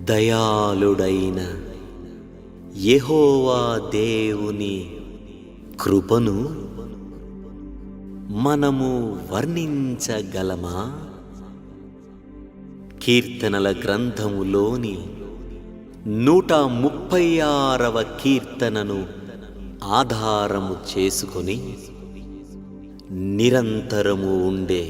దయాళుడైన యెహోవా దేవుని కృపను మనము వర్ణించగలమా? కీర్తనల గ్రంథములోని 136వ కీర్తనను ఆధారము చేసుకొని నిరంతరము ఉండే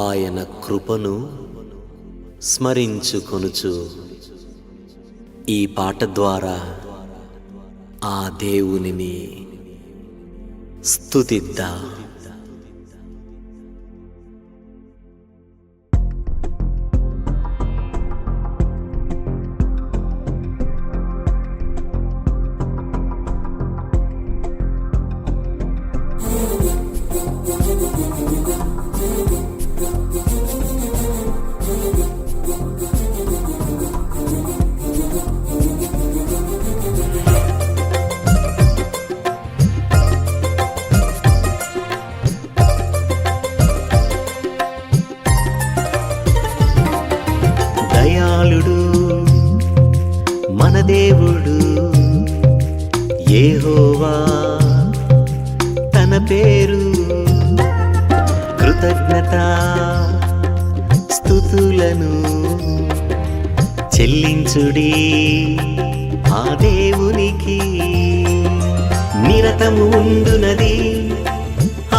ఆయన కృపను స్మరించుకొనుచు ఈ పాట ద్వారా ఆ దేవునిని స్తుతిద్దాం. దయాళుడు మన దేవుడు యెహోవా తన పేరు. కృతజ్ఞత స్తుతులను చెల్లించుడి ఆ దేవునికి. నిరతము ఉండునది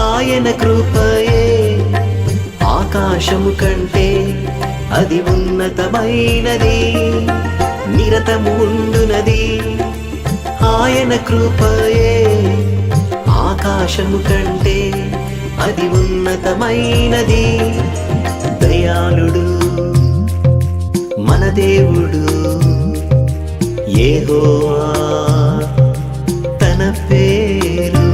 ఆయన కృపయే, ఆకాశము కంటే అది ఉన్నతమైనది. నిరతము ఉండునది ఆయన కృపయే, ఆకాశము కంటే అది ఉన్నతమైనది. దయాళుడు మన దేవుడు యెహోవా తన పేరు.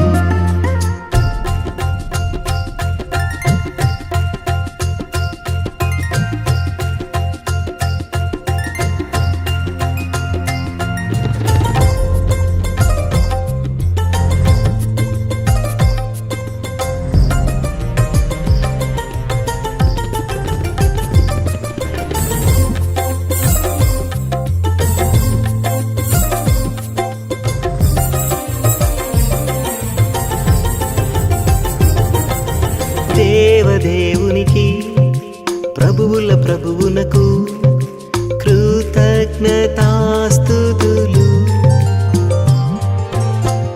దేవదేవునికి ప్రభువుల ప్రభువునకు కృతజ్ఞతాస్తుతులు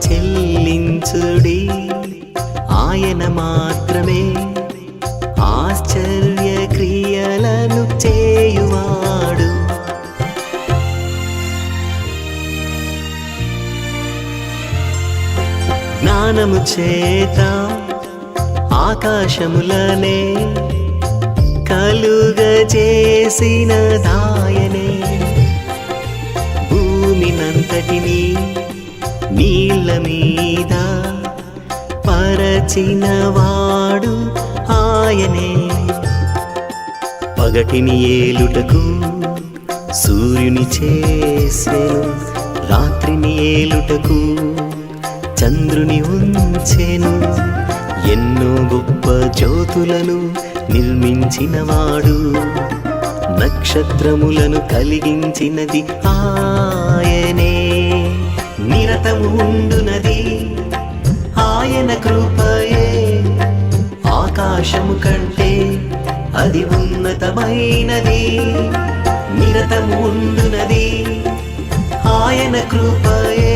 చెల్లించుడి. ఆయన మాత్రమే ఆశ్చర్య క్రియలను చేయువాడు. జ్ఞానము చేత ఆకాశములనే కలుగజేసిన దాయనే, భూమినంతటిని నీళ్ళ మీద పరచినవాడు ఆయనే. పగటిని ఏలుటకు సూర్యుని చేసెను, రాత్రిని ఏలుటకు చంద్రుని ఉంచెను. ఎన్నో గొప్ప జ్యోతులను నిర్మించినవాడు, నక్షత్రములను కలిగించినది ఆయనే. నిరతము ఉండునది ఆయన కృపయే, ఆకాశము కంటే అది ఉన్నతమైనది. నిరతము ఉండునది ఆయన కృపయే,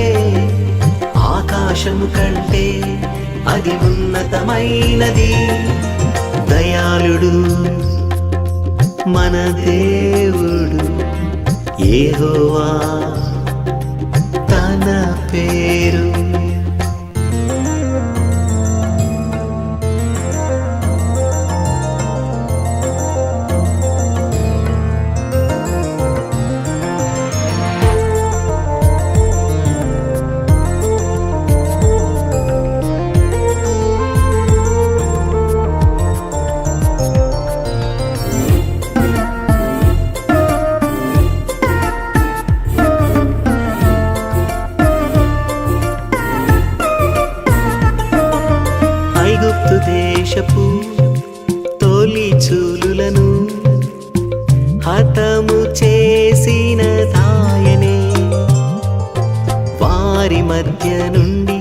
ఆకాశము కంటే అది ఉన్నతమైనది. దయాళుడు మన దేవుడు యెహోవా తన పేరు. దేశపు తొలి చూలులను హతము చే మధ్య నుండి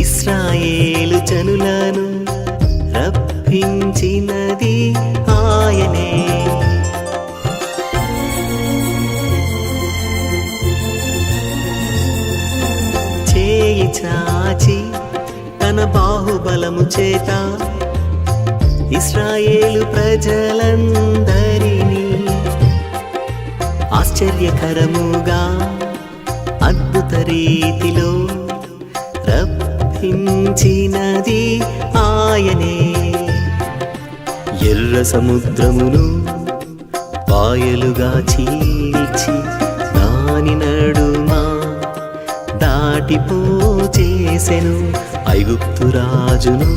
ఇశ్రాయేలు జనులను రప్పించినది ఆయనే. చేయి చాచి తన బాహుబలము చేత ఇశ్రాయేలు ప్రజలందరినీ ఆశ్చర్యకరముగా అద్భుత రీతిలో రప్పించినది ఆయనే. ఎర్ర సముద్రమును పాయలుగా చీల్చి దాని నడుమా దాటిపోచేసెను. ఐగుప్తు రాజును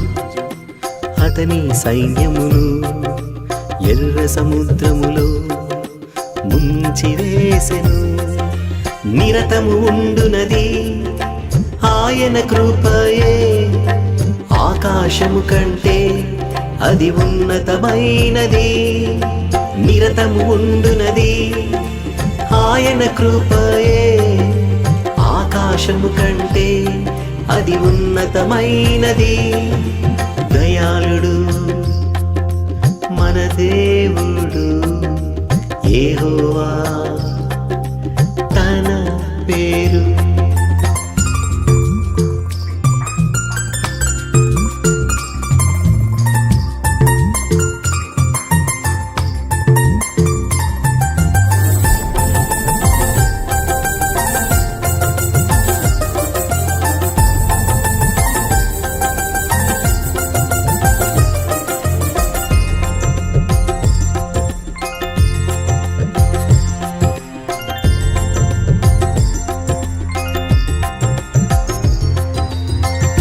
అతని సైన్యమును ఎర్ర సముద్రములో ముంచివేసెను. నిరతము ఉండునది ఆయన కృపయే, ఆకాశము కంటే అది ఉన్నతమైనది. నిరతము ఉండునది ఆయన కృపయే, ఆకాశము కంటే అది ఉన్నతమైనది. దయాళుడు మన దేవుడు యెహోవా తన పేరు.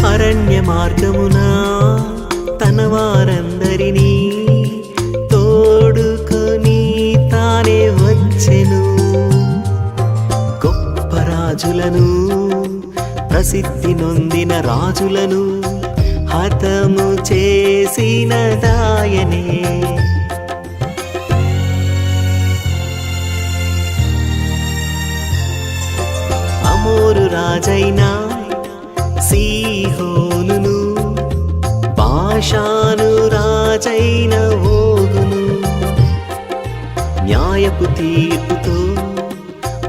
అరణ్య మార్గమున తన వారందరినీ తోడుకొని తానే వచ్చెను. గొప్ప రాజులను ప్రసిద్ధి నొందిన రాజులను హతము చేసిన దాయనే. అమోరు రాజైనా సీహోనును బాషాను రాజైన ఓగును న్యాయపు తీర్పుతో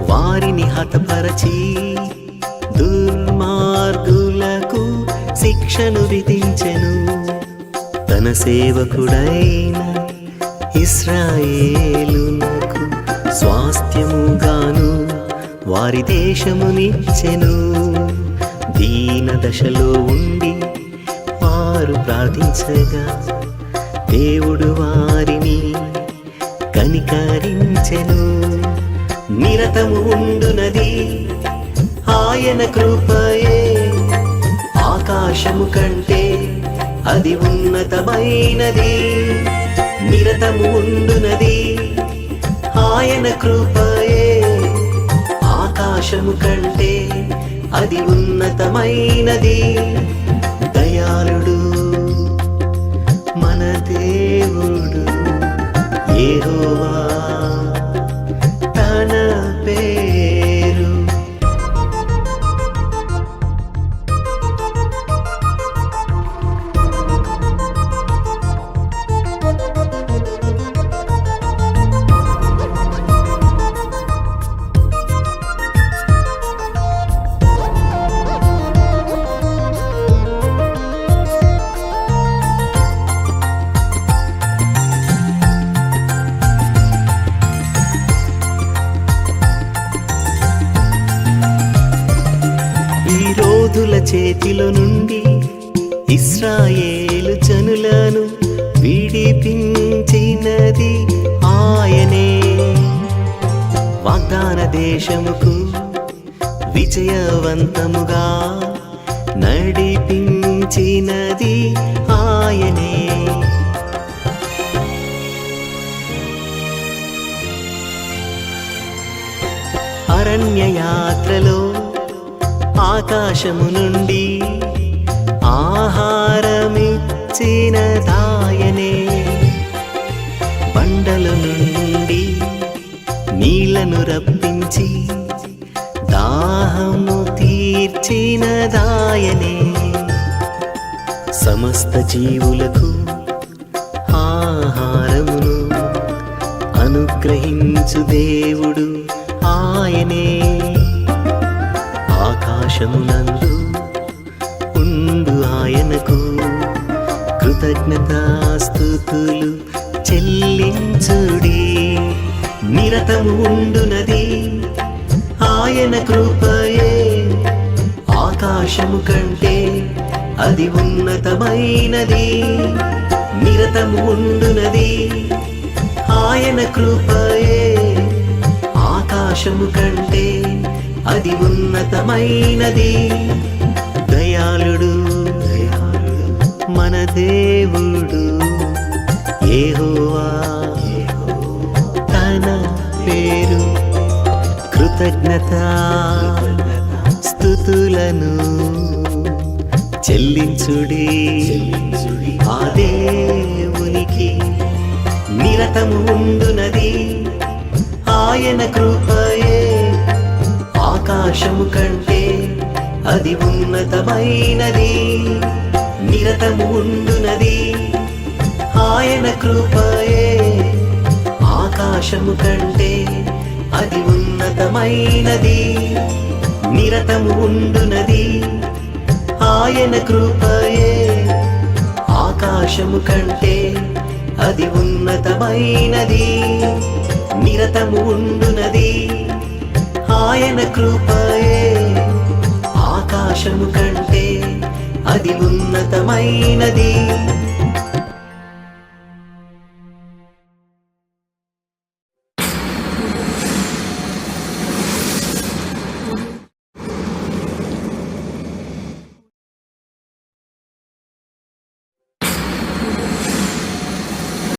వారిని హతపరచి దుర్మార్గులకు శిక్షను విధించెను. తన సేవకుడైన ఇశ్రాయేలునకు స్వాస్థ్యముగాను వారి దేశమునిచ్చెను. దీన దశలో ఉండి వారు ప్రార్థించగా దేవుడు వారిని కనికరించెను. నిరతము ఉండునది ఆయన కృపయే, ఆకాశము కంటే అది ఉన్నతమైనది. నిరతము ఉండునది ఆయన కృపయే, ఆకాశము కంటే అది ఉన్నతమైనది. దయాళుడు మన దేవుడు యెహోవా తన పేరు. యోధుల చేతిలో నుండి ఇశ్రాయేలు జనులను విడిపించినది ఆయనే. వాగ్దాన దేశముకు విజయవంతముగా నడిపించినది ఆయనే. అరణ్య యాత్రలో ఆకాశము నుండి ఆహారమిచ్చినదాయనే. బండల నుండి నీళ్లను రప్పించి దాహము తీర్చి సమస్త జీవులకు ఆహారమును అనుగ్రహించు దేవుడు ఆయనే. ఆకాశమునందు ఉండు ఆయనకు కృతజ్ఞతాస్తుతులు చెల్లించుడి. నిరతము ఉండునది ఆయన కృపయే, ఆకాశము కంటే అది ఉన్నతమైనది. నిరతము ఉండునది ఆయన కృపయే, ఆకాశము కంటే అది ఉన్నతమైనది. దయాళుడు మన దేవుడు యెహోవా, తన పేరు కృతజ్ఞత స్తుతులను చెల్లించుడి ఆ దేవునికి. నిరతము ఉండునది ఆయన కృపయే, ఆకాశము కంటే అది ఉన్నతమైనది. నిరతము ఉండునది ఆయన కృపయే, ఆకాశము కంటే అది ఉన్నతమైనది. నిరతము ఉండునది ఆయన కృపయే, ఆకాశము కంటే అది ఉన్నతమైనది. నిరతము ఉండునది ఆయన కృపయే, ఆకాశము కంటే అది ఉన్నతమైనది.